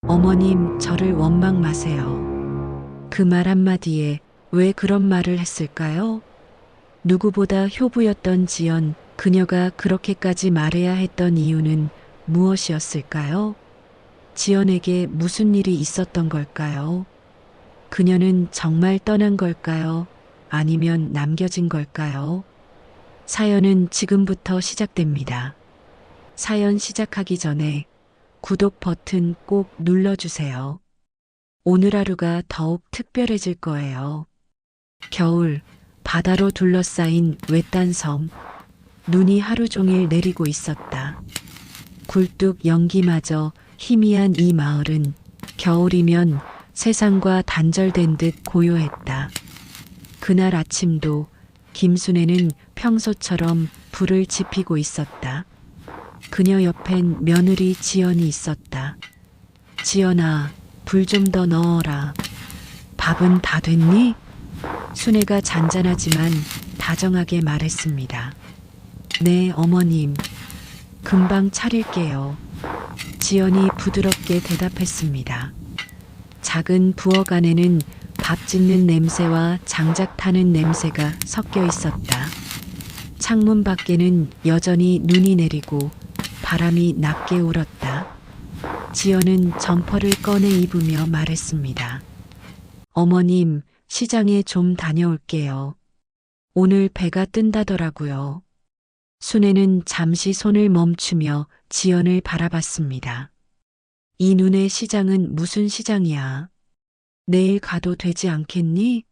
어머님, 저를 원망 마세요. 그 말 한마디에 왜 그런 말을 했을까요? 누구보다 효부였던 지연, 그녀가 그렇게까지 말해야 했던 이유는 무엇이었을까요? 지연에게 무슨 일이 있었던 걸까요? 그녀는 정말 떠난 걸까요? 아니면 남겨진 걸까요? 사연은 지금부터 시작됩니다. 사연 시작하기 전에 구독 버튼 꼭 눌러주세요. 오늘 하루가 더욱 특별해질 거예요. 겨울, 바다로 둘러싸인 외딴 섬. 눈이 하루 종일 내리고 있었다. 굴뚝 연기마저 희미한 이 마을은 겨울이면 세상과 단절된 듯 고요했다. 그날 아침도 김순애는 평소처럼 불을 지피고 있었다. 그녀 옆엔 며느리 지연이 있었다. 지연아, 불 좀 더 넣어라. 밥은 다 됐니? 순애가 잔잔하지만 다정하게 말했습니다. 네, 어머님. 금방 차릴게요. 지연이 부드럽게 대답했습니다. 작은 부엌 안에는 밥 짓는 냄새와 장작 타는 냄새가 섞여 있었다. 창문 밖에는 여전히 눈이 내리고 바람이 낮게 울었다. 지연은 점퍼를 꺼내 입으며 말했습니다. 어머님, 시장에 좀 다녀올게요. 오늘 배가 뜬다더라고요. 순애는 잠시 손을 멈추며 지연을 바라봤습니다. 이 눈의 시장은 무슨 시장이야? 내일 가도 되지 않겠니?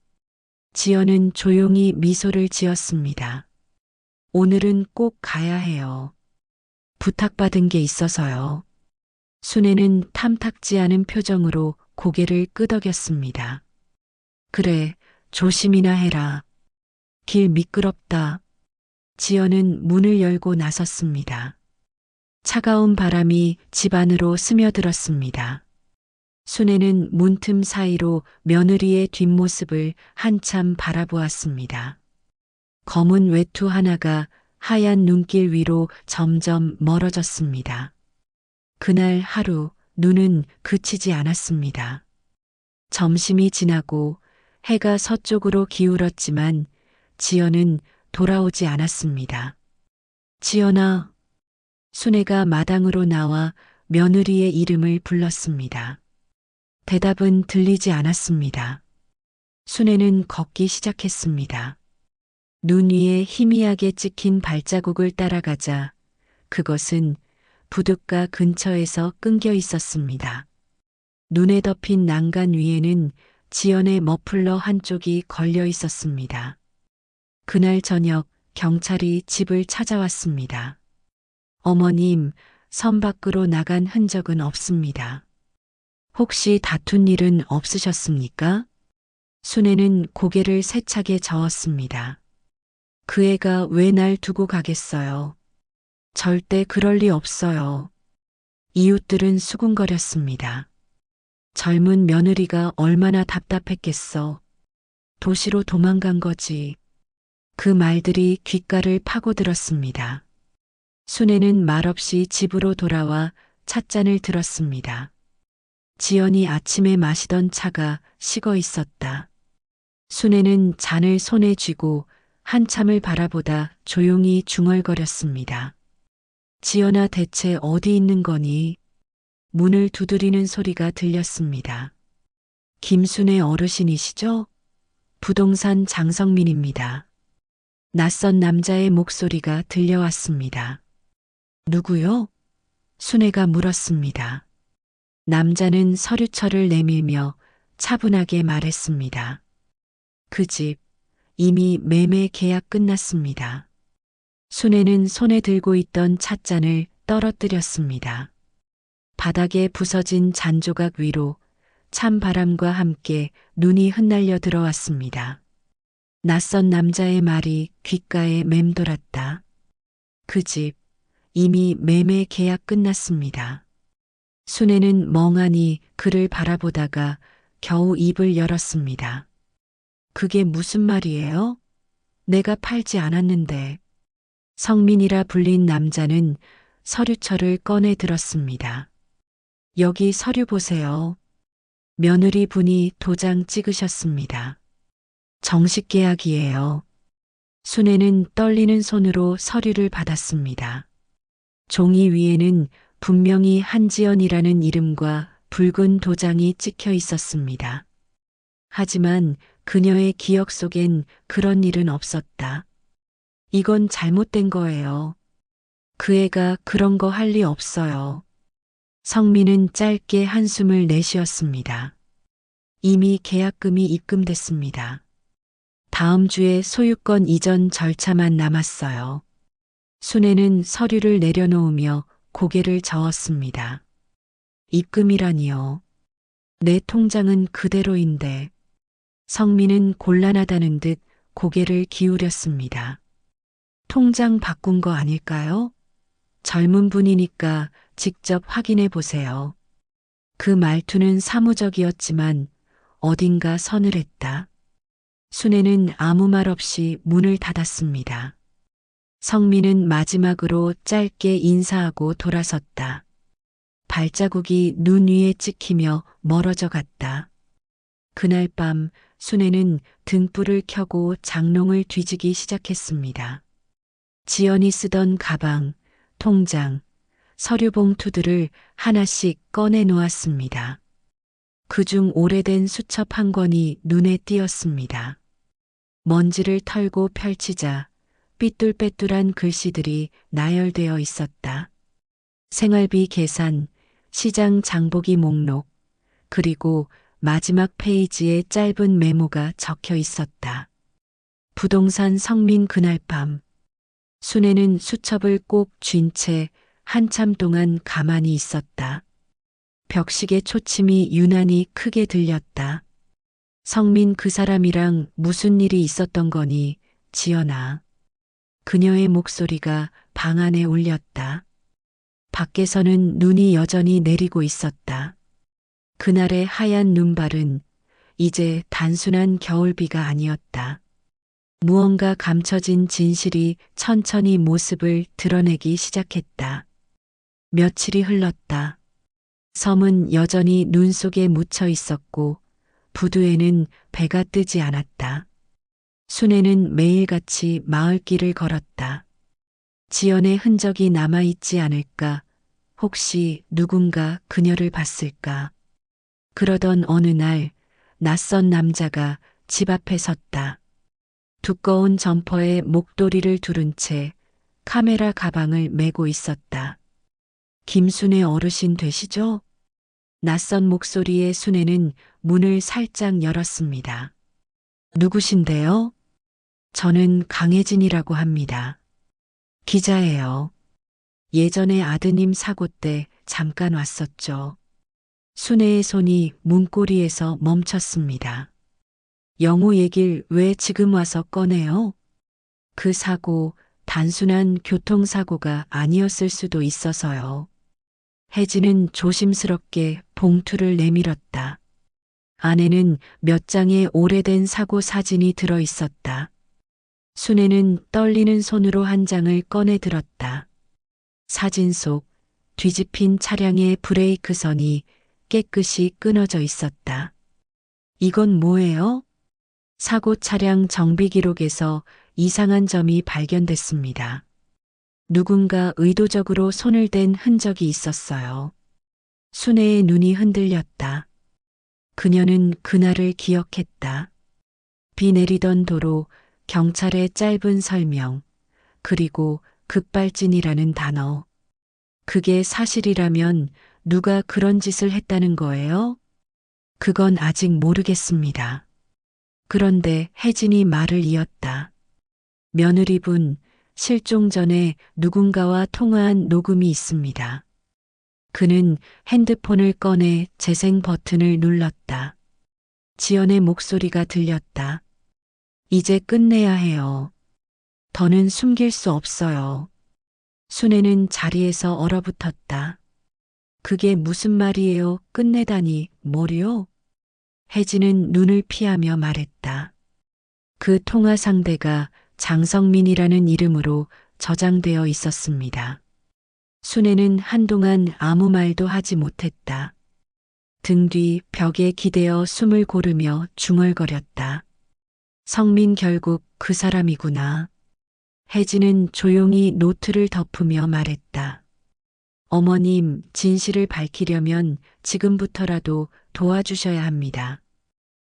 지연은 조용히 미소를 지었습니다. 오늘은 꼭 가야 해요. 부탁받은 게 있어서요. 순애는 탐탁지 않은 표정으로 고개를 끄덕였습니다. 그래, 조심이나 해라. 길 미끄럽다. 지연은 문을 열고 나섰습니다. 차가운 바람이 집 안으로 스며들었습니다. 순애는 문틈 사이로 며느리의 뒷모습을 한참 바라보았습니다. 검은 외투 하나가 하얀 눈길 위로 점점 멀어졌습니다. 그날 하루 눈은 그치지 않았습니다. 점심이 지나고 해가 서쪽으로 기울었지만 지연은 돌아오지 않았습니다. 지연아, 순애가 마당으로 나와 며느리의 이름을 불렀습니다. 대답은 들리지 않았습니다. 순애는 걷기 시작했습니다. 눈 위에 희미하게 찍힌 발자국을 따라가자 그것은 부둣가 근처에서 끊겨 있었습니다. 눈에 덮인 난간 위에는 지연의 머플러 한쪽이 걸려 있었습니다. 그날 저녁 경찰이 집을 찾아왔습니다. 어머님, 섬 밖으로 나간 흔적은 없습니다. 혹시 다툰 일은 없으셨습니까? 순애는 고개를 세차게 저었습니다. 그 애가 왜 날 두고 가겠어요? 절대 그럴 리 없어요. 이웃들은 수군거렸습니다. 젊은 며느리가 얼마나 답답했겠어. 도시로 도망간 거지. 그 말들이 귓가를 파고들었습니다. 순애는 말없이 집으로 돌아와 찻잔을 들었습니다. 지연이 아침에 마시던 차가 식어 있었다. 순애는 잔을 손에 쥐고 한참을 바라보다 조용히 중얼거렸습니다. 지연아, 대체 어디 있는 거니? 문을 두드리는 소리가 들렸습니다. 김순애 어르신이시죠? 부동산 장성민입니다. 낯선 남자의 목소리가 들려왔습니다. 누구요? 순애가 물었습니다. 남자는 서류철을 내밀며 차분하게 말했습니다. 그 집, 이미 매매 계약 끝났습니다. 순애는 손에 들고 있던 찻잔을 떨어뜨렸습니다. 바닥에 부서진 잔조각 위로 찬바람과 함께 눈이 흩날려 들어왔습니다. 낯선 남자의 말이 귓가에 맴돌았다. 그 집, 이미 매매 계약 끝났습니다. 순애는 멍하니 그를 바라보다가 겨우 입을 열었습니다. 그게 무슨 말이에요? 내가 팔지 않았는데. 성민이라 불린 남자는 서류철을 꺼내 들었습니다. 여기 서류 보세요. 며느리 분이 도장 찍으셨습니다. 정식 계약이에요. 순애는 떨리는 손으로 서류를 받았습니다. 종이 위에는 분명히 한지연이라는 이름과 붉은 도장이 찍혀 있었습니다. 하지만 그녀의 기억 속엔 그런 일은 없었다. 이건 잘못된 거예요. 그 애가 그런 거 할 리 없어요. 성민은 짧게 한숨을 내쉬었습니다. 이미 계약금이 입금됐습니다. 다음 주에 소유권 이전 절차만 남았어요. 순애는 서류를 내려놓으며 고개를 저었습니다. 입금이라니요. 내 통장은 그대로인데. 성민은 곤란하다는 듯 고개를 기울였습니다. 통장 바꾼 거 아닐까요? 젊은 분이니까 직접 확인해 보세요. 그 말투는 사무적이었지만 어딘가 서늘했다. 순애는 아무 말 없이 문을 닫았습니다. 성민은 마지막으로 짧게 인사하고 돌아섰다. 발자국이 눈 위에 찍히며 멀어져 갔다. 그날 밤 순애는 등불을 켜고 장롱을 뒤지기 시작했습니다. 지연이 쓰던 가방, 통장, 서류 봉투들을 하나씩 꺼내 놓았습니다. 그중 오래된 수첩 한 권이 눈에 띄었습니다. 먼지를 털고 펼치자 삐뚤빼뚤한 글씨들이 나열되어 있었다. 생활비 계산, 시장 장보기 목록, 그리고 마지막 페이지에 짧은 메모가 적혀 있었다. 부동산 성민 그날 밤. 순애는 수첩을 꼭 쥔 채 한참 동안 가만히 있었다. 벽식의 초침이 유난히 크게 들렸다. 성민 그 사람이랑 무슨 일이 있었던 거니, 지연아. 그녀의 목소리가 방 안에 울렸다. 밖에서는 눈이 여전히 내리고 있었다. 그날의 하얀 눈발은 이제 단순한 겨울비가 아니었다. 무언가 감춰진 진실이 천천히 모습을 드러내기 시작했다. 며칠이 흘렀다. 섬은 여전히 눈 속에 묻혀 있었고 부두에는 배가 뜨지 않았다. 순애는 매일같이 마을길을 걸었다. 지연의 흔적이 남아있지 않을까, 혹시 누군가 그녀를 봤을까. 그러던 어느 날 낯선 남자가 집 앞에 섰다. 두꺼운 점퍼에 목도리를 두른 채 카메라 가방을 메고 있었다. 김순애 어르신 되시죠? 낯선 목소리의 순애는 문을 살짝 열었습니다. 누구신데요? 저는 강혜진이라고 합니다. 기자예요. 예전에 아드님 사고 때 잠깐 왔었죠. 순애의 손이 문고리에서 멈췄습니다. 영호 얘길 왜 지금 와서 꺼내요? 그 사고 단순한 교통사고가 아니었을 수도 있어서요. 혜진은 조심스럽게 봉투를 내밀었다. 안에는 몇 장의 오래된 사고 사진이 들어 있었다. 순애는 떨리는 손으로 한 장을 꺼내 들었다. 사진 속 뒤집힌 차량의 브레이크 선이 깨끗이 끊어져 있었다. 이건 뭐예요? 사고 차량 정비 기록에서 이상한 점이 발견됐습니다. 누군가 의도적으로 손을 댄 흔적이 있었어요. 순애의 눈이 흔들렸다. 그녀는 그날을 기억했다. 비 내리던 도로, 경찰의 짧은 설명, 그리고 급발진이라는 단어. 그게 사실이라면 누가 그런 짓을 했다는 거예요? 그건 아직 모르겠습니다. 그런데 혜진이 말을 이었다. 며느리분, 실종 전에 누군가와 통화한 녹음이 있습니다. 그는 핸드폰을 꺼내 재생 버튼을 눌렀다. 지연의 목소리가 들렸다. 이제 끝내야 해요. 더는 숨길 수 없어요. 순애는 자리에서 얼어붙었다. 그게 무슨 말이에요? 끝내다니, 뭐요? 혜진은 눈을 피하며 말했다. 그 통화 상대가 장성민이라는 이름으로 저장되어 있었습니다. 순애는 한동안 아무 말도 하지 못했다. 등 뒤 벽에 기대어 숨을 고르며 중얼거렸다. 성민 결국 그 사람이구나. 혜진은 조용히 노트를 덮으며 말했다. 어머님, 진실을 밝히려면 지금부터라도 도와주셔야 합니다.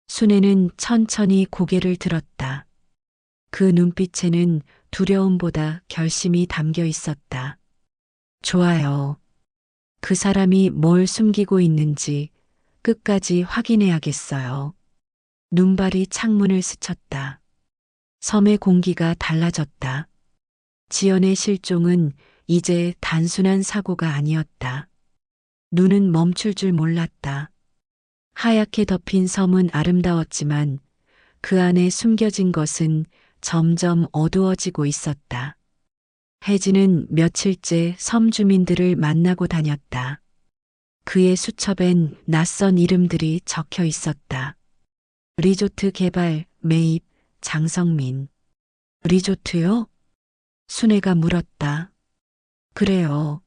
순애는 천천히 고개를 들었다. 그 눈빛에는 두려움보다 결심이 담겨 있었다. 좋아요. 그 사람이 뭘 숨기고 있는지 끝까지 확인해야겠어요. 눈발이 창문을 스쳤다. 섬의 공기가 달라졌다. 지연의 실종은 이제 단순한 사고가 아니었다. 눈은 멈출 줄 몰랐다. 하얗게 덮인 섬은 아름다웠지만 그 안에 숨겨진 것은 점점 어두워지고 있었다. 혜진은 며칠째 섬 주민들을 만나고 다녔다. 그의 수첩엔 낯선 이름들이 적혀 있었다. 리조트 개발, 매입, 장성민. 리조트요? 순애가 물었다. 그래요.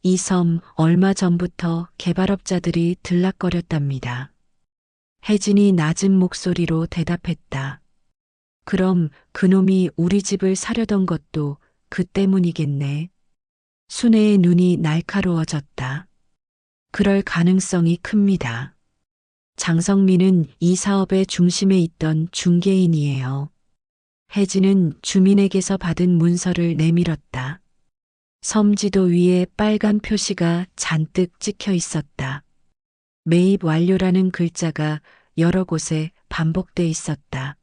이 섬 얼마 전부터 개발업자들이 들락거렸답니다. 혜진이 낮은 목소리로 대답했다. 그럼 그놈이 우리 집을 사려던 것도 그 때문이겠네. 순애의 눈이 날카로워졌다. 그럴 가능성이 큽니다. 장성민은 이 사업의 중심에 있던 중개인이에요. 혜진은 주민에게서 받은 문서를 내밀었다. 섬지도 위에 빨간 표시가 잔뜩 찍혀 있었다. 매입 완료라는 글자가 여러 곳에 반복돼 있었다.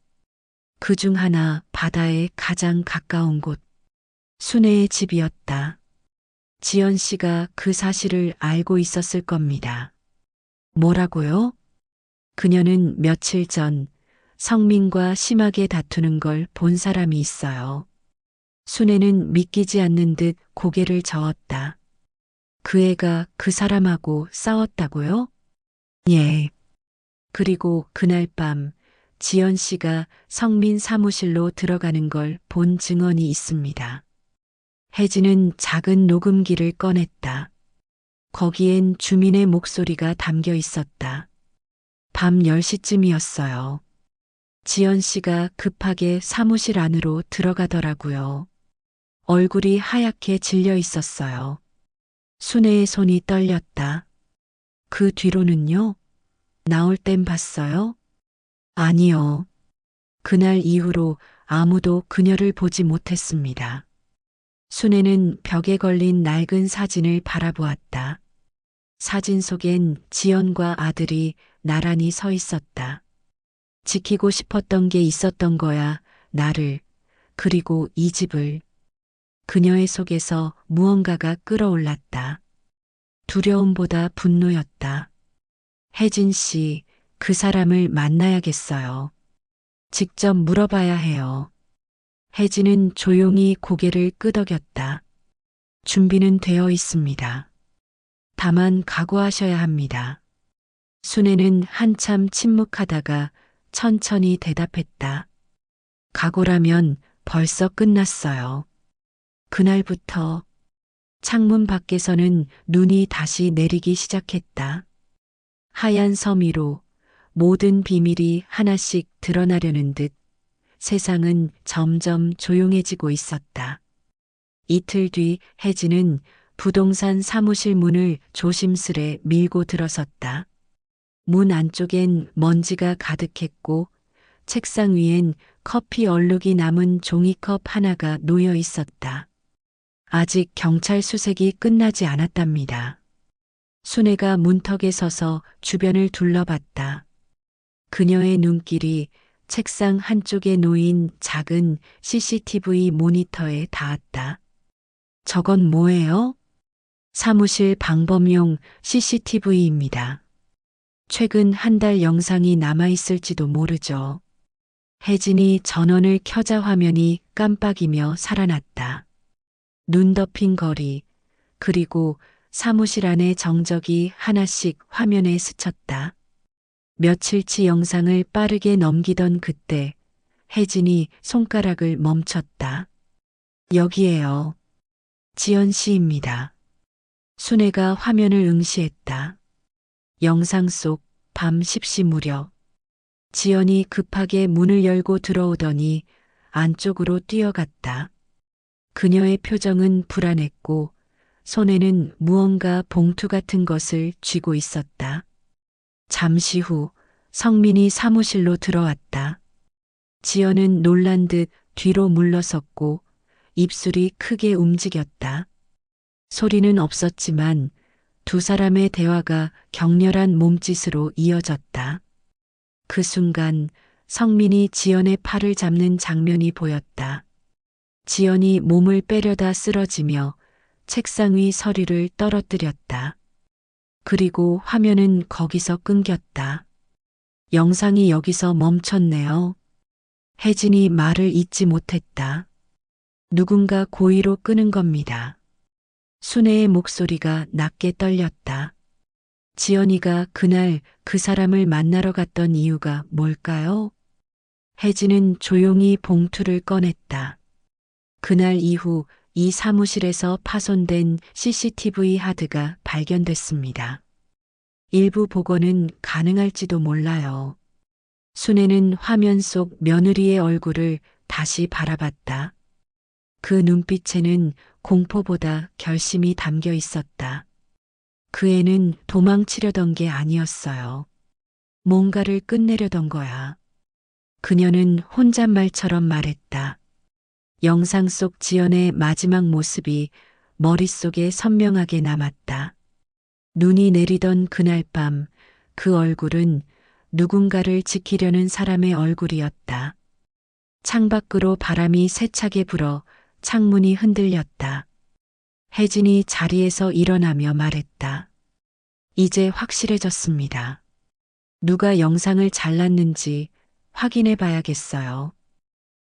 그 중 하나 바다에 가장 가까운 곳. 순애의 집이었다. 지연 씨가 그 사실을 알고 있었을 겁니다. 뭐라고요? 그녀는 며칠 전 성민과 심하게 다투는 걸 본 사람이 있어요. 순애는 믿기지 않는 듯 고개를 저었다. 그 애가 그 사람하고 싸웠다고요? 예. 그리고 그날 밤 지연 씨가 성민 사무실로 들어가는 걸 본 증언이 있습니다. 혜진은 작은 녹음기를 꺼냈다. 거기엔 주민의 목소리가 담겨 있었다. 밤 10시쯤이었어요. 지연 씨가 급하게 사무실 안으로 들어가더라고요. 얼굴이 하얗게 질려 있었어요. 순애의 손이 떨렸다. 그 뒤로는요? 나올 땐 봤어요? 아니요. 그날 이후로 아무도 그녀를 보지 못했습니다. 순애는 벽에 걸린 낡은 사진을 바라보았다. 사진 속엔 지연과 아들이 나란히 서 있었다. 지키고 싶었던 게 있었던 거야, 나를, 그리고 이 집을. 그녀의 속에서 무언가가 끓어올랐다. 두려움보다 분노였다. 혜진 씨, 그 사람을 만나야겠어요. 직접 물어봐야 해요. 혜진은 조용히 고개를 끄덕였다. 준비는 되어 있습니다. 다만 각오하셔야 합니다. 순애는 한참 침묵하다가 천천히 대답했다. 각오라면 벌써 끝났어요. 그날부터 창문 밖에서는 눈이 다시 내리기 시작했다. 하얀 섬 위로 모든 비밀이 하나씩 드러나려는 듯 세상은 점점 조용해지고 있었다. 이틀 뒤 혜진은 부동산 사무실 문을 조심스레 밀고 들어섰다. 문 안쪽엔 먼지가 가득했고 책상 위엔 커피 얼룩이 남은 종이컵 하나가 놓여 있었다. 아직 경찰 수색이 끝나지 않았답니다. 순애가 문턱에 서서 주변을 둘러봤다. 그녀의 눈길이 책상 한쪽에 놓인 작은 CCTV 모니터에 닿았다. 저건 뭐예요? 사무실 방범용 CCTV입니다. 최근 한 달 영상이 남아있을지도 모르죠. 혜진이 전원을 켜자 화면이 깜빡이며 살아났다. 눈 덮인 거리, 그리고 사무실 안의 정적이 하나씩 화면에 스쳤다. 며칠치 영상을 빠르게 넘기던 그때 혜진이 손가락을 멈췄다. 여기에요. 지연 씨입니다. 순애가 화면을 응시했다. 영상 속 밤 10시 무렵 지연이 급하게 문을 열고 들어오더니 안쪽으로 뛰어갔다. 그녀의 표정은 불안했고 손에는 무언가 봉투 같은 것을 쥐고 있었다. 잠시 후 성민이 사무실로 들어왔다. 지연은 놀란 듯 뒤로 물러섰고 입술이 크게 움직였다. 소리는 없었지만 두 사람의 대화가 격렬한 몸짓으로 이어졌다. 그 순간 성민이 지연의 팔을 잡는 장면이 보였다. 지연이 몸을 빼려다 쓰러지며 책상 위 서류를 떨어뜨렸다. 그리고 화면은 거기서 끊겼다. 영상이 여기서 멈췄네요. 혜진이 말을 잇지 못했다. 누군가 고의로 끄는 겁니다. 순애의 목소리가 낮게 떨렸다. 지연이가 그날 그 사람을 만나러 갔던 이유가 뭘까요? 혜진은 조용히 봉투를 꺼냈다. 그날 이후 이 사무실에서 파손된 CCTV 하드가 발견됐습니다. 일부 복원은 가능할지도 몰라요. 순애는 화면 속 며느리의 얼굴을 다시 바라봤다. 그 눈빛에는 공포보다 결심이 담겨 있었다. 그 애는 도망치려던 게 아니었어요. 뭔가를 끝내려던 거야. 그녀는 혼잣말처럼 말했다. 영상 속 지연의 마지막 모습이 머릿속에 선명하게 남았다. 눈이 내리던 그날 밤 그 얼굴은 누군가를 지키려는 사람의 얼굴이었다. 창밖으로 바람이 세차게 불어 창문이 흔들렸다. 혜진이 자리에서 일어나며 말했다. 이제 확실해졌습니다. 누가 영상을 잘랐는지 확인해 봐야겠어요.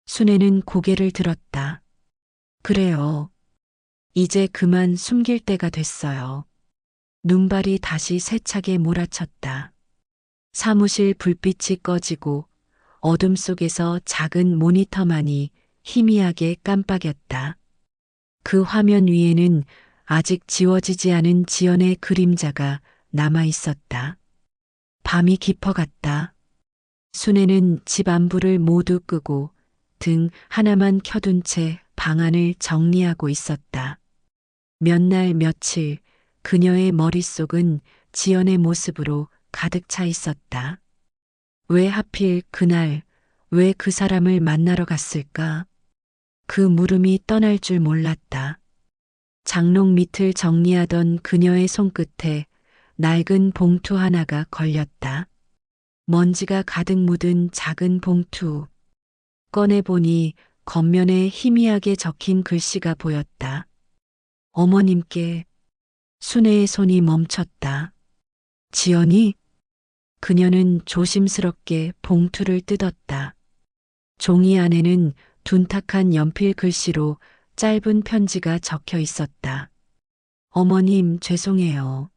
순애는 고개를 들었다. 그래요. 이제 그만 숨길 때가 됐어요. 눈발이 다시 세차게 몰아쳤다. 사무실 불빛이 꺼지고 어둠 속에서 작은 모니터만이 희미하게 깜빡였다. 그 화면 위에는 아직 지워지지 않은 지연의 그림자가 남아 있었다. 밤이 깊어갔다. 순애는 집 안부를 모두 끄고 등 하나만 켜둔 채 방안을 정리하고 있었다. 몇 날 며칠 그녀의 머릿속은 지연의 모습으로 가득 차 있었다. 왜 하필 그날, 왜 그 사람을 만나러 갔을까? 그 물음이 떠날 줄 몰랐다. 장롱 밑을 정리하던 그녀의 손끝에 낡은 봉투 하나가 걸렸다. 먼지가 가득 묻은 작은 봉투. 꺼내보니 겉면에 희미하게 적힌 글씨가 보였다. 어머님께. 순애의 손이 멈췄다. 지연이? 그녀는 조심스럽게 봉투를 뜯었다. 종이 안에는 둔탁한 연필 글씨로 짧은 편지가 적혀 있었다. 어머님, 죄송해요.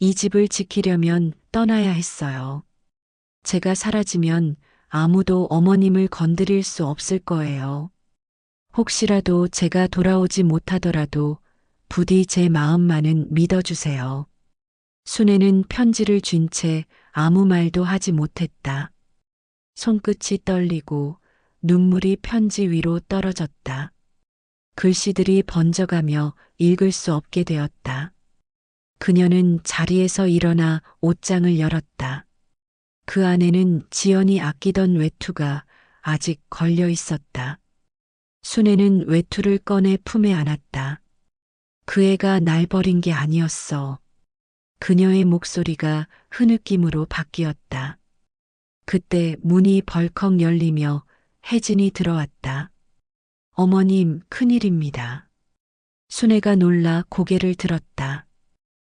이 집을 지키려면 떠나야 했어요. 제가 사라지면 아무도 어머님을 건드릴 수 없을 거예요. 혹시라도 제가 돌아오지 못하더라도 부디 제 마음만은 믿어주세요. 순애는 편지를 쥔 채 아무 말도 하지 못했다. 손끝이 떨리고 눈물이 편지 위로 떨어졌다. 글씨들이 번져가며 읽을 수 없게 되었다. 그녀는 자리에서 일어나 옷장을 열었다. 그 안에는 지연이 아끼던 외투가 아직 걸려 있었다. 순애는 외투를 꺼내 품에 안았다. 그 애가 날 버린 게 아니었어. 그녀의 목소리가 흐느낌으로 바뀌었다. 그때 문이 벌컥 열리며 혜진이 들어왔다. 어머님, 큰일입니다. 순애가 놀라 고개를 들었다.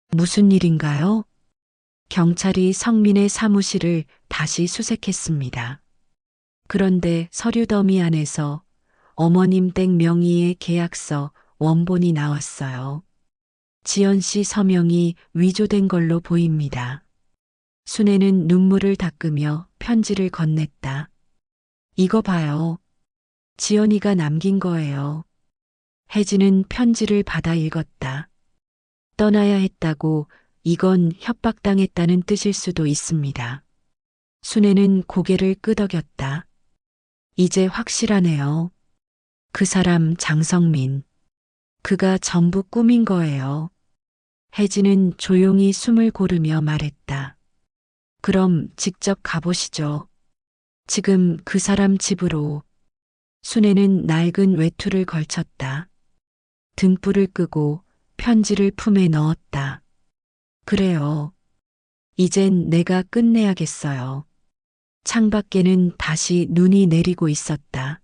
무슨 일인가요? 경찰이 성민의 사무실을 다시 수색했습니다. 그런데 서류 더미 안에서 어머님 댁 명의의 계약서 원본이 나왔어요. 지연 씨 서명이 위조된 걸로 보입니다. 순애는 눈물을 닦으며 편지를 건넸다. 이거 봐요. 지연이가 남긴 거예요. 혜진은 편지를 받아 읽었다. 떠나야 했다고 이건 협박당했다는 뜻일 수도 있습니다. 순애는 고개를 끄덕였다. 이제 확실하네요. 그 사람 장성민. 그가 전부 꿈인 거예요. 혜진은 조용히 숨을 고르며 말했다. 그럼 직접 가보시죠. 지금 그 사람 집으로. 순애는 낡은 외투를 걸쳤다. 등불을 끄고 편지를 품에 넣었다. 그래요. 이젠 내가 끝내야겠어요. 창밖에는 다시 눈이 내리고 있었다.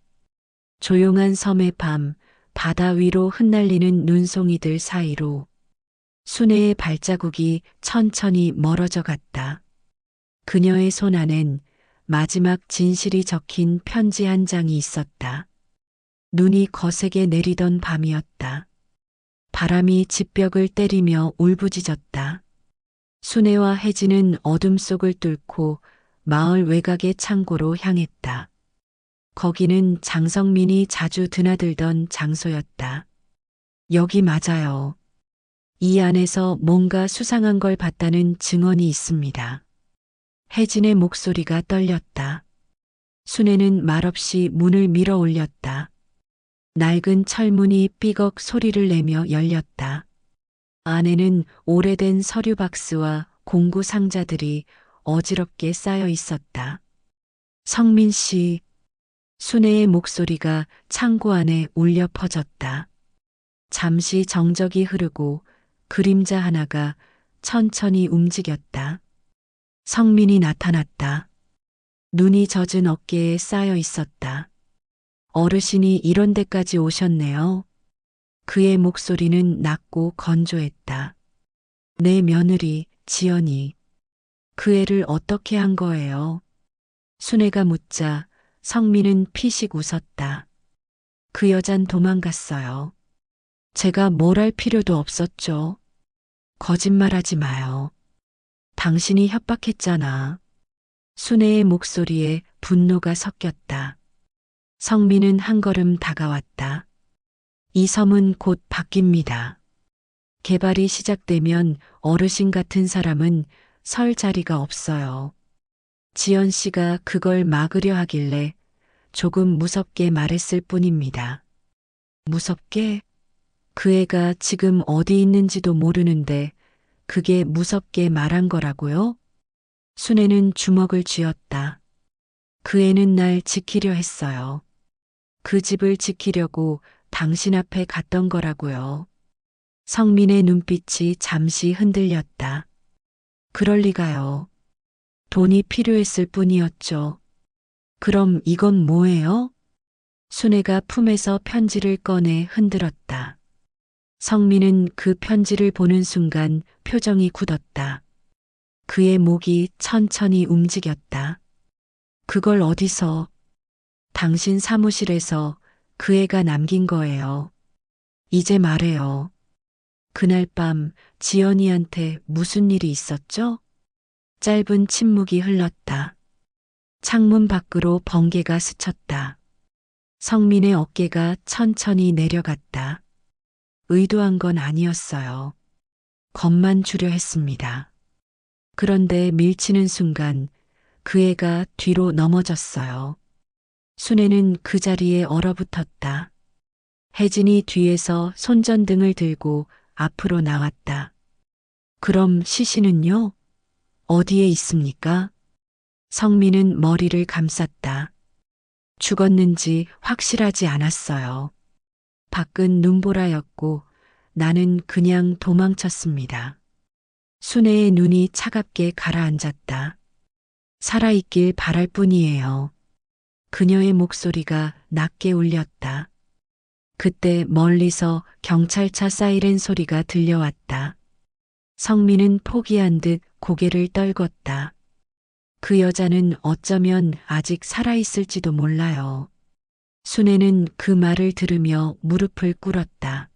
조용한 섬의 밤, 바다 위로 흩날리는 눈송이들 사이로 순애의 발자국이 천천히 멀어져 갔다. 그녀의 손 안엔 마지막 진실이 적힌 편지 한 장이 있었다. 눈이 거세게 내리던 밤이었다. 바람이 집벽을 때리며 울부짖었다. 순애와 혜진은 어둠 속을 뚫고 마을 외곽의 창고로 향했다. 거기는 장성민이 자주 드나들던 장소였다. 여기 맞아요. 이 안에서 뭔가 수상한 걸 봤다는 증언이 있습니다. 혜진의 목소리가 떨렸다. 순애는 말없이 문을 밀어 올렸다. 낡은 철문이 삐걱 소리를 내며 열렸다. 안에는 오래된 서류 박스와 공구 상자들이 어지럽게 쌓여 있었다. 성민 씨, 순애의 목소리가 창고 안에 울려 퍼졌다. 잠시 정적이 흐르고 그림자 하나가 천천히 움직였다. 성민이 나타났다. 눈이 젖은 어깨에 쌓여 있었다. 어르신이 이런 데까지 오셨네요. 그의 목소리는 낮고 건조했다. 내 며느리, 지연이. 그 애를 어떻게 한 거예요? 순애가 묻자 성민은 피식 웃었다. 그 여잔 도망갔어요. 제가 뭘 할 필요도 없었죠. 거짓말하지 마요. 당신이 협박했잖아. 순애의 목소리에 분노가 섞였다. 성민은 한 걸음 다가왔다. 이 섬은 곧 바뀝니다. 개발이 시작되면 어르신 같은 사람은 설 자리가 없어요. 지연 씨가 그걸 막으려 하길래 조금 무섭게 말했을 뿐입니다. 무섭게? 그 애가 지금 어디 있는지도 모르는데 그게 무섭게 말한 거라고요? 순애는 주먹을 쥐었다. 그 애는 날 지키려 했어요. 그 집을 지키려고 당신 앞에 갔던 거라고요. 성민의 눈빛이 잠시 흔들렸다. 그럴 리가요. 돈이 필요했을 뿐이었죠. 그럼 이건 뭐예요? 순애가 품에서 편지를 꺼내 흔들었다. 성민은 그 편지를 보는 순간 표정이 굳었다. 그의 목이 천천히 움직였다. 그걸 어디서? 당신 사무실에서 그 애가 남긴 거예요. 이제 말해요. 그날 밤 지연이한테 무슨 일이 있었죠? 짧은 침묵이 흘렀다. 창문 밖으로 번개가 스쳤다. 성민의 어깨가 천천히 내려갔다. 의도한 건 아니었어요. 겁만 주려 했습니다. 그런데 밀치는 순간 그 애가 뒤로 넘어졌어요. 순애는 그 자리에 얼어붙었다. 혜진이 뒤에서 손전등을 들고 앞으로 나왔다. 그럼 시신은요? 어디에 있습니까? 성민은 머리를 감쌌다. 죽었는지 확실하지 않았어요. 밖은 눈보라였고 나는 그냥 도망쳤습니다. 순애의 눈이 차갑게 가라앉았다. 살아있길 바랄 뿐이에요. 그녀의 목소리가 낮게 울렸다. 그때 멀리서 경찰차 사이렌 소리가 들려왔다. 성민은 포기한 듯 고개를 떨궜다. 그 여자는 어쩌면 아직 살아있을지도 몰라요. 순애는 그 말을 들으며 무릎을 꿇었다.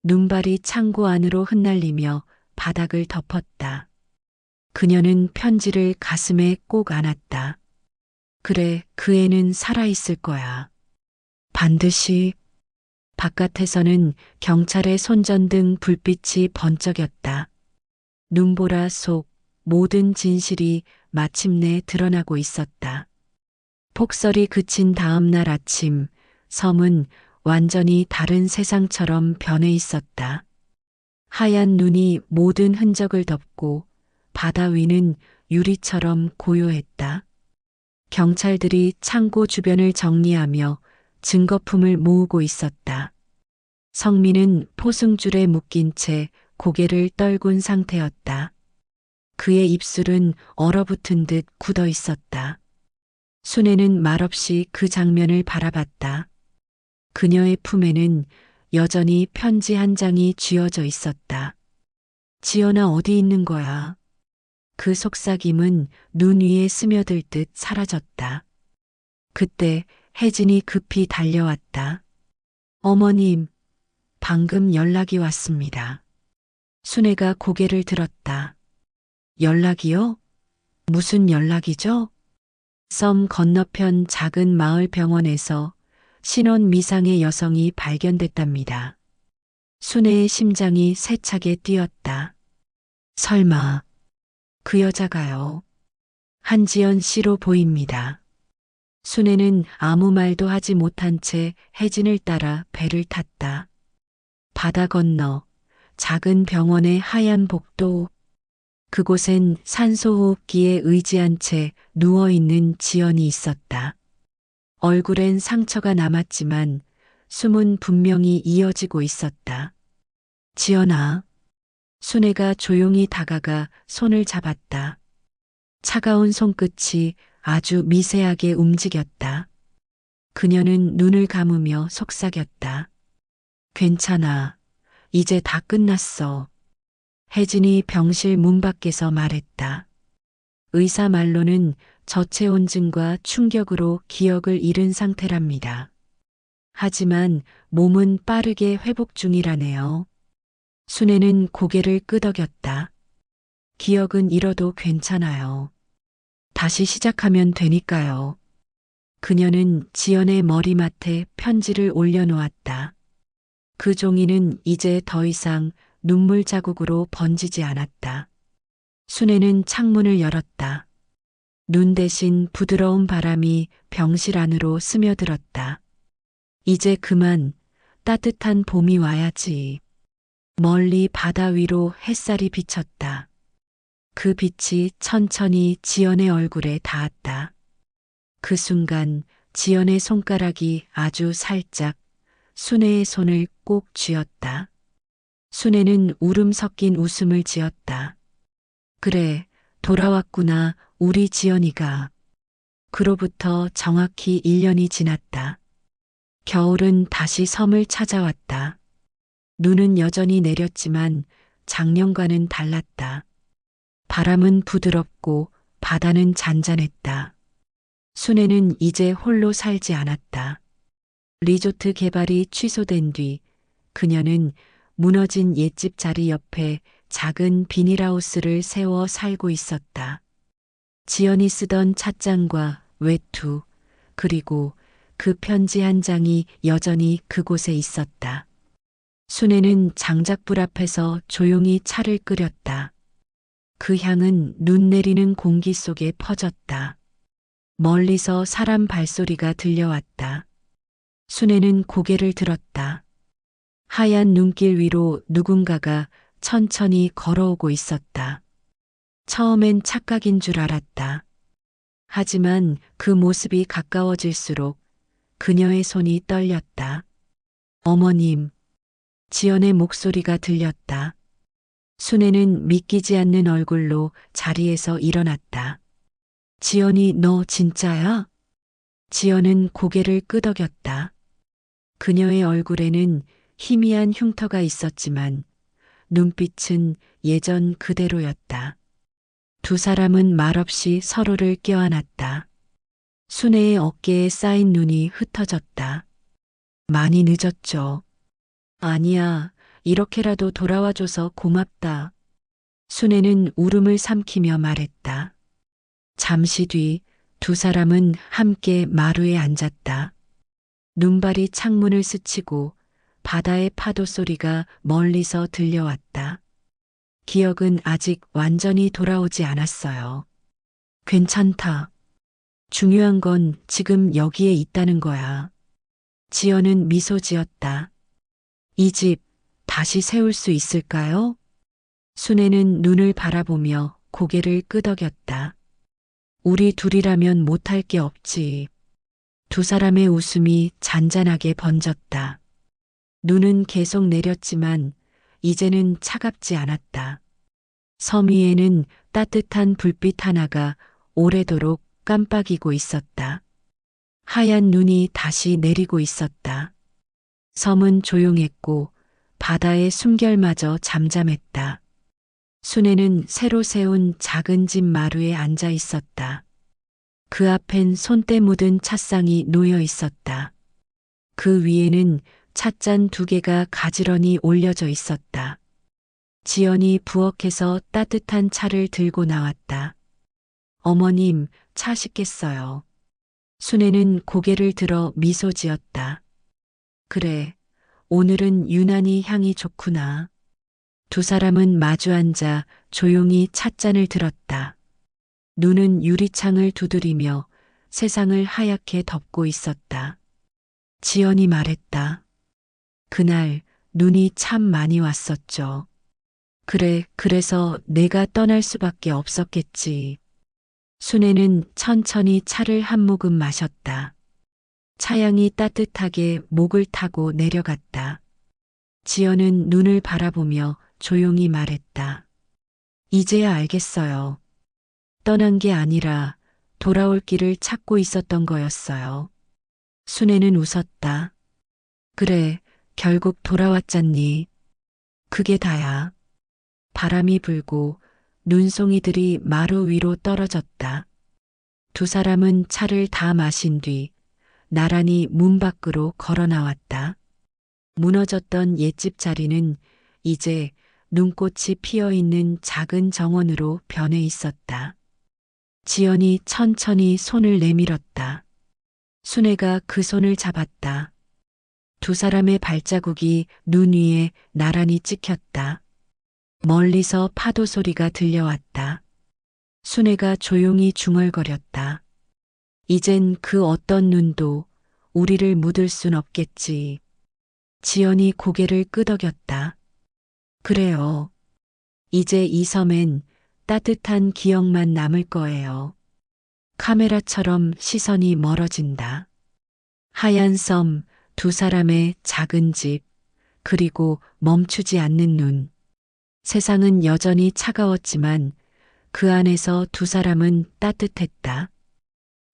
눈발이 창고 안으로 흩날리며 바닥을 덮었다. 그녀는 편지를 가슴에 꼭 안았다. 그래, 그 애는 살아있을 거야. 반드시 바깥에서는 경찰의 손전등 불빛이 번쩍였다. 눈보라 속 모든 진실이 마침내 드러나고 있었다. 폭설이 그친 다음 날 아침, 섬은 완전히 다른 세상처럼 변해 있었다. 하얀 눈이 모든 흔적을 덮고 바다 위는 유리처럼 고요했다. 경찰들이 창고 주변을 정리하며 증거품을 모으고 있었다. 성민은 포승줄에 묶인 채 고개를 떨군 상태였다. 그의 입술은 얼어붙은 듯 굳어 있었다. 순애는 말없이 그 장면을 바라봤다. 그녀의 품에는 여전히 편지 한 장이 쥐어져 있었다. 지연아 어디 있는 거야? 그 속삭임은 눈 위에 스며들 듯 사라졌다. 그때 혜진이 급히 달려왔다. 어머님, 방금 연락이 왔습니다. 순애가 고개를 들었다. 연락이요? 무슨 연락이죠? 섬 건너편 작은 마을 병원에서 신원 미상의 여성이 발견됐답니다. 순애의 심장이 세차게 뛰었다. 설마 그 여자가요? 한지연 씨로 보입니다. 순애는 아무 말도 하지 못한 채 혜진을 따라 배를 탔다. 바다 건너 작은 병원의 하얀 복도. 그곳엔 산소호흡기에 의지한 채 누워있는 지연이 있었다. 얼굴엔 상처가 남았지만 숨은 분명히 이어지고 있었다. 지연아. 순애가 조용히 다가가 손을 잡았다. 차가운 손끝이 아주 미세하게 움직였다. 그녀는 눈을 감으며 속삭였다. 괜찮아. 이제 다 끝났어. 혜진이 병실 문 밖에서 말했다. 의사 말로는 저체온증과 충격으로 기억을 잃은 상태랍니다. 하지만 몸은 빠르게 회복 중이라네요. 순애는 고개를 끄덕였다. 기억은 잃어도 괜찮아요. 다시 시작하면 되니까요. 그녀는 지연의 머리맡에 편지를 올려놓았다. 그 종이는 이제 더 이상 눈물 자국으로 번지지 않았다. 순애는 창문을 열었다. 눈 대신 부드러운 바람이 병실 안으로 스며들었다. 이제 그만 따뜻한 봄이 와야지. 멀리 바다 위로 햇살이 비쳤다. 그 빛이 천천히 지연의 얼굴에 닿았다. 그 순간 지연의 손가락이 아주 살짝 순애의 손을 꼭 쥐었다. 순애는 울음 섞인 웃음을 지었다. 그래, 돌아왔구나, 우리 지연이가. 그로부터 정확히 1년이 지났다. 겨울은 다시 섬을 찾아왔다. 눈은 여전히 내렸지만 작년과는 달랐다. 바람은 부드럽고 바다는 잔잔했다. 순애는 이제 홀로 살지 않았다. 리조트 개발이 취소된 뒤 그녀는 무너진 옛집 자리 옆에 작은 비닐하우스를 세워 살고 있었다. 지연이 쓰던 찻잔과 외투, 그리고 그 편지 한 장이 여전히 그곳에 있었다. 순애는 장작불 앞에서 조용히 차를 끓였다. 그 향은 눈 내리는 공기 속에 퍼졌다. 멀리서 사람 발소리가 들려왔다. 순애는 고개를 들었다. 하얀 눈길 위로 누군가가 천천히 걸어오고 있었다. 처음엔 착각인 줄 알았다. 하지만 그 모습이 가까워질수록 그녀의 손이 떨렸다. 어머님, 지연의 목소리가 들렸다. 순애는 믿기지 않는 얼굴로 자리에서 일어났다. 지연이 너 진짜야? 지연은 고개를 끄덕였다. 그녀의 얼굴에는 희미한 흉터가 있었지만 눈빛은 예전 그대로였다. 두 사람은 말없이 서로를 껴안았다. 순애의 어깨에 쌓인 눈이 흩어졌다. 많이 늦었죠. 아니야, 이렇게라도 돌아와줘서 고맙다. 순애는 울음을 삼키며 말했다. 잠시 뒤 두 사람은 함께 마루에 앉았다. 눈발이 창문을 스치고 바다의 파도 소리가 멀리서 들려왔다. 기억은 아직 완전히 돌아오지 않았어요. 괜찮다. 중요한 건 지금 여기에 있다는 거야. 지연은 미소 지었다. 이 집 다시 세울 수 있을까요? 순애는 눈을 바라보며 고개를 끄덕였다. 우리 둘이라면 못할 게 없지. 두 사람의 웃음이 잔잔하게 번졌다. 눈은 계속 내렸지만 이제는 차갑지 않았다. 섬 위에는 따뜻한 불빛 하나가 오래도록 깜빡이고 있었다. 하얀 눈이 다시 내리고 있었다. 섬은 조용했고 바다의 숨결마저 잠잠했다. 순애는 새로 세운 작은 집 마루에 앉아 있었다. 그 앞엔 손때 묻은 찻상이 놓여 있었다. 그 위에는 찻잔 2개가 가지런히 올려져 있었다. 지연이 부엌에서 따뜻한 차를 들고 나왔다. 어머님, 차 식겠어요. 순애는 고개를 들어 미소 지었다. 그래, 오늘은 유난히 향이 좋구나. 두 사람은 마주 앉아 조용히 찻잔을 들었다. 눈은 유리창을 두드리며 세상을 하얗게 덮고 있었다. 지연이 말했다. 그날 눈이 참 많이 왔었죠. 그래, 그래서 내가 떠날 수밖에 없었겠지. 순애는 천천히 차를 한 모금 마셨다. 차향이 따뜻하게 목을 타고 내려갔다. 지연은 눈을 바라보며 조용히 말했다. 이제야 알겠어요. 떠난 게 아니라 돌아올 길을 찾고 있었던 거였어요. 순애는 웃었다. 그래, 결국 돌아왔잖니. 그게 다야. 바람이 불고 눈송이들이 마루 위로 떨어졌다. 두 사람은 차를 다 마신 뒤 나란히 문 밖으로 걸어 나왔다. 무너졌던 옛집 자리는 이제 눈꽃이 피어 있는 작은 정원으로 변해 있었다. 지연이 천천히 손을 내밀었다. 순애가 그 손을 잡았다. 두 사람의 발자국이 눈 위에 나란히 찍혔다. 멀리서 파도 소리가 들려왔다. 순애가 조용히 중얼거렸다. 이젠 그 어떤 눈도 우리를 묻을 순 없겠지. 지연이 고개를 끄덕였다. 그래요. 이제 이 섬엔 따뜻한 기억만 남을 거예요. 카메라처럼 시선이 멀어진다. 하얀 섬, 두 사람의 작은 집, 그리고 멈추지 않는 눈. 세상은 여전히 차가웠지만 그 안에서 두 사람은 따뜻했다.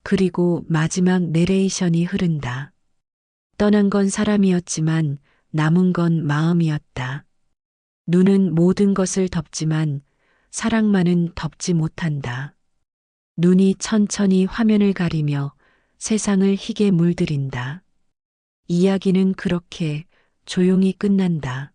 그리고 마지막 내레이션이 흐른다. 떠난 건 사람이었지만 남은 건 마음이었다. 눈은 모든 것을 덮지만 사랑만은 덮지 못한다. 눈이 천천히 화면을 가리며 세상을 희게 물들인다. 이야기는 그렇게 조용히 끝난다.